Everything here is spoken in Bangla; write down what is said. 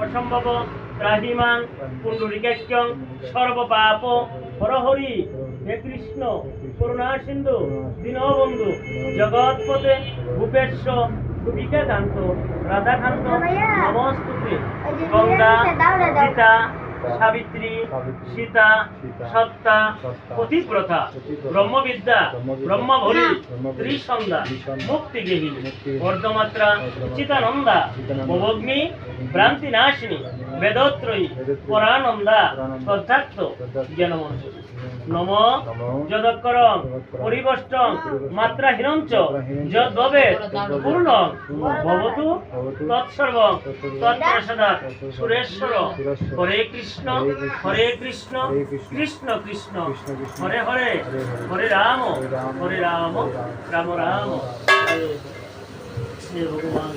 অসম্ভব ত্রাহিমাং পুণ্ডরিকাক্ষং সর্বপাপ হরহরি। হে কৃষ্ণ করুণা সিন্ধু দীনবন্ধু জগৎপতে ভূপেশ্ব গোপিকাকান্ত রাধাকান্ত নমস্তুতে। গঙ্গা গীতা সাবিত্রী সীতা সত্তা পতিব্রতা ব্রহ্মবিদ্যা ব্রহ্মভরি ত্রিসন্ধ্যা মুক্তিগেহী বর্ধমাত্রা চিতানন্দা ভবগ্নি ভ্রান্তি নাশিনী বেদত্রয়ী পরানন্দা শ্রদ্ধার্থ জ্ঞানমন্ত্র। নম যদক্ষরং পরিবষ্টং মাত্রাহীনঞ্চ যদ্ভবেৎ পূর্ণং ভবতু তৎসর্বং তৎপ্রসাদাৎ সুরেশ্বর। হরে কৃষ্ণ কৃষ্ণ কৃষ্ণ হরে হরে হরে রাম রাম রাম। हे भगवान